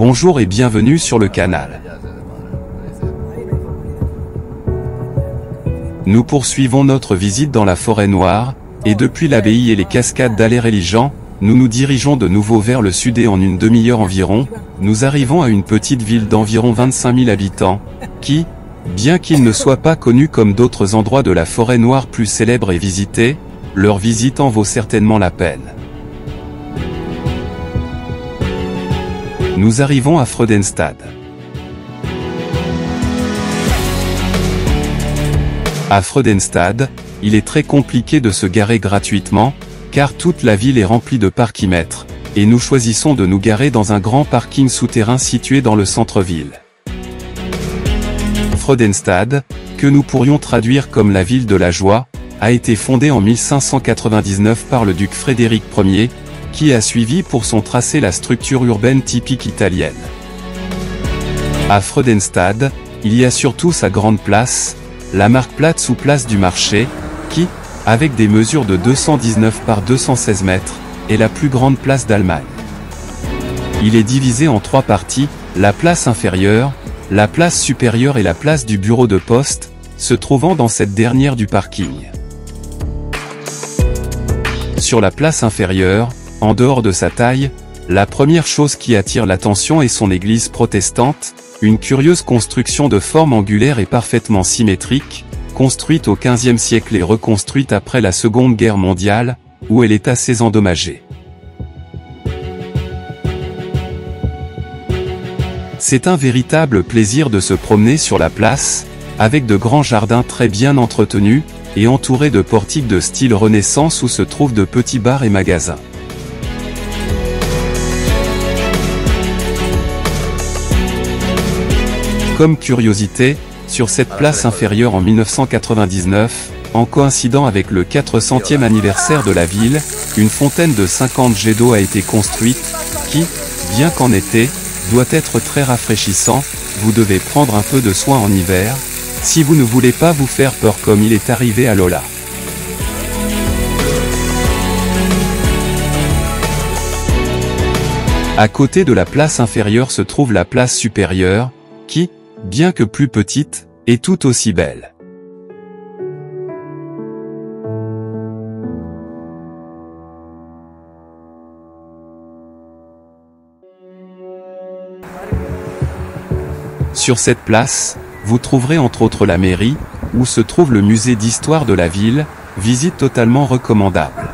Bonjour et bienvenue sur le canal. Nous poursuivons notre visite dans la forêt noire, et depuis l'abbaye et les cascades d'Alley-Religion, nous nous dirigeons de nouveau vers le sud et en une demi-heure environ, nous arrivons à une petite ville d'environ 25 000 habitants, qui, bien qu'il ne soit pas connu comme d'autres endroits de la forêt noire plus célèbres et visités, leur visite en vaut certainement la peine. Nous arrivons à Freudenstadt. À Freudenstadt, il est très compliqué de se garer gratuitement, car toute la ville est remplie de parkimètres, et nous choisissons de nous garer dans un grand parking souterrain situé dans le centre-ville. Freudenstadt, que nous pourrions traduire comme la ville de la joie, a été fondée en 1599 par le duc Frédéric Ier, qui a suivi pour son tracé la structure urbaine typique italienne. À Freudenstadt, il y a surtout sa grande place, la Marktplatz ou place du marché, qui, avec des mesures de 219 par 216 mètres, est la plus grande place d'Allemagne. Il est divisé en trois parties, la place inférieure, la place supérieure et la place du bureau de poste, se trouvant dans cette dernière du parking. Sur la place inférieure, en dehors de sa taille, la première chose qui attire l'attention est son église protestante, une curieuse construction de forme angulaire et parfaitement symétrique, construite au XVe siècle et reconstruite après la Seconde Guerre mondiale, où elle est assez endommagée. C'est un véritable plaisir de se promener sur la place, avec de grands jardins très bien entretenus, et entourés de portiques de style Renaissance où se trouvent de petits bars et magasins. Comme curiosité, sur cette place inférieure en 1999, en coïncidant avec le 400e anniversaire de la ville, une fontaine de 50 jets d'eau a été construite, qui, bien qu'en été, doit être très rafraîchissant. Vous devez prendre un peu de soin en hiver, si vous ne voulez pas vous faire peur comme il est arrivé à Lola. À côté de la place inférieure se trouve la place supérieure, qui, bien que plus petite, est tout aussi belle. Sur cette place, vous trouverez entre autres la mairie, où se trouve le musée d'histoire de la ville, visite totalement recommandable.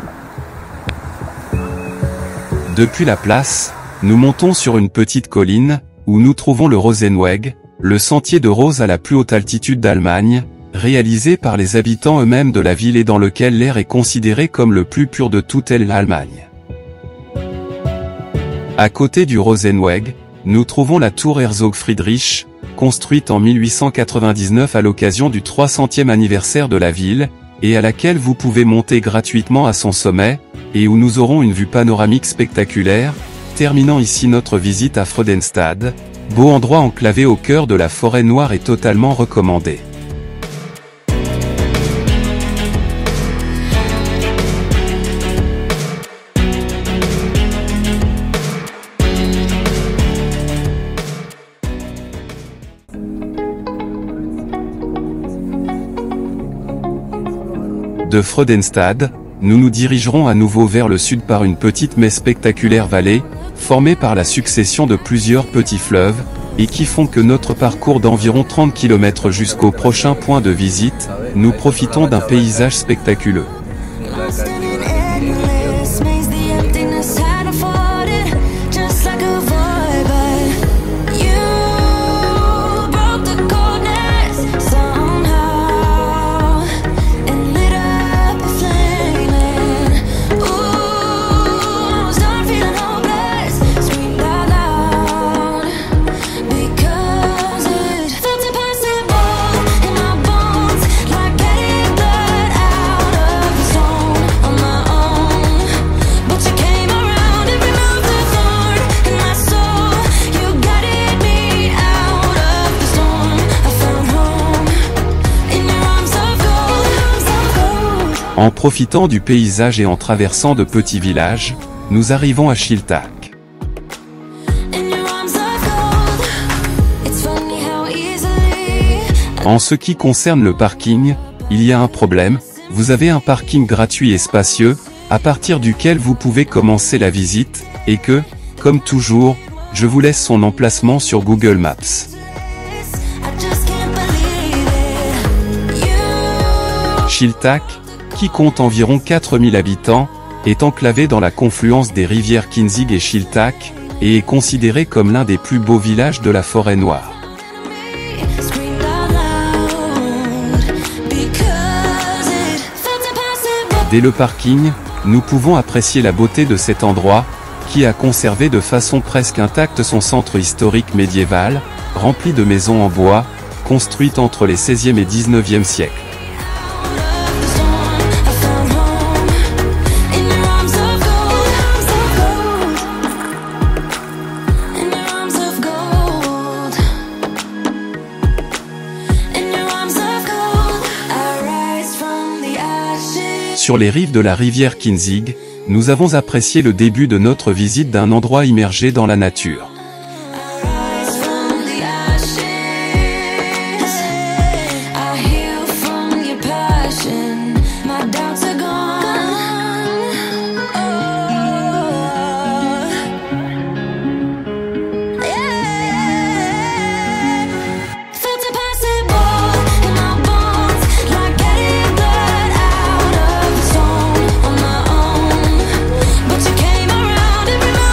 Depuis la place, nous montons sur une petite colline, où nous trouvons le Rosenweg, le sentier de rose à la plus haute altitude d'Allemagne, réalisé par les habitants eux-mêmes de la ville et dans lequel l'air est considéré comme le plus pur de toute l'Allemagne. À côté du Rosenweg, nous trouvons la tour Herzog Friedrich, construite en 1899 à l'occasion du 300e anniversaire de la ville, et à laquelle vous pouvez monter gratuitement à son sommet, et où nous aurons une vue panoramique spectaculaire, terminant ici notre visite à Freudenstadt. Beau endroit enclavé au cœur de la forêt noire et totalement recommandé. De Freudenstadt, nous nous dirigerons à nouveau vers le sud par une petite mais spectaculaire vallée, formée par la succession de plusieurs petits fleuves, et qui font que notre parcours d'environ 30 km jusqu'au prochain point de visite, nous profitons d'un paysage spectaculaire. En profitant du paysage et en traversant de petits villages, nous arrivons à Schiltach. En ce qui concerne le parking, il y a un problème, vous avez un parking gratuit et spacieux, à partir duquel vous pouvez commencer la visite, et que, comme toujours, je vous laisse son emplacement sur Google Maps. Chilliwack, qui compte environ 4000 habitants, est enclavé dans la confluence des rivières Kinzig et Chilliwack, et est considéré comme l'un des plus beaux villages de la forêt noire. Dès le parking, nous pouvons apprécier la beauté de cet endroit, qui a conservé de façon presque intacte son centre historique médiéval, rempli de maisons en bois, construites entre les 16e et 19e siècles. Sur les rives de la rivière Kinzig, nous avons apprécié le début de notre visite d'un endroit immergé dans la nature.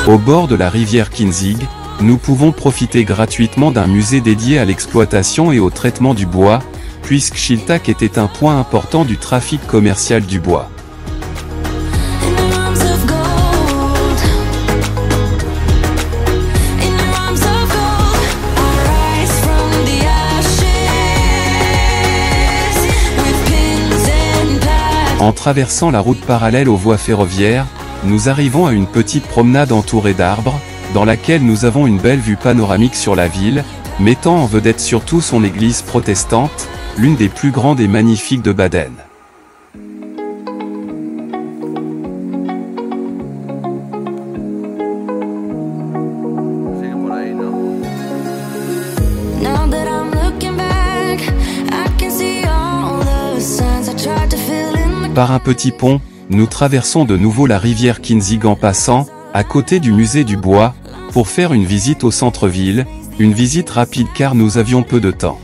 Au bord de la rivière Kinzig, nous pouvons profiter gratuitement d'un musée dédié à l'exploitation et au traitement du bois, puisque Chilliwack était un point important du trafic commercial du bois. En traversant la route parallèle aux voies ferroviaires, nous arrivons à une petite promenade entourée d'arbres, dans laquelle nous avons une belle vue panoramique sur la ville, mettant en vedette surtout son église protestante, l'une des plus grandes et magnifiques de Baden. Par un petit pont, nous traversons de nouveau la rivière Kinzig en passant, à côté du musée du bois, pour faire une visite au centre-ville, une visite rapide car nous avions peu de temps.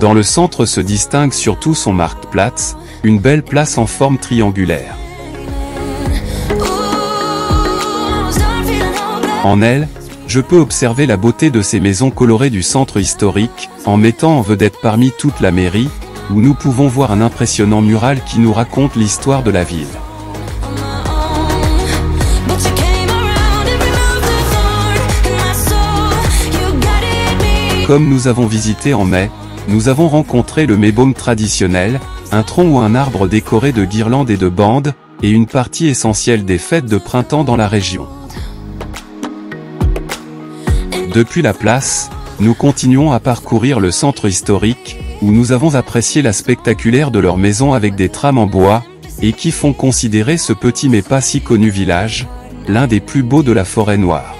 Dans le centre se distingue surtout son Marktplatz, une belle place en forme triangulaire. En elle, je peux observer la beauté de ces maisons colorées du centre historique, en mettant en vedette parmi toute la mairie, où nous pouvons voir un impressionnant mural qui nous raconte l'histoire de la ville. Comme nous avons visité en mai, nous avons rencontré le Maibaum traditionnel, un tronc ou un arbre décoré de guirlandes et de bandes, et une partie essentielle des fêtes de printemps dans la région. Depuis la place, nous continuons à parcourir le centre historique, où nous avons apprécié la spectaculaire de leurs maisons avec des trames en bois, et qui font considérer ce petit mais pas si connu village, l'un des plus beaux de la forêt noire.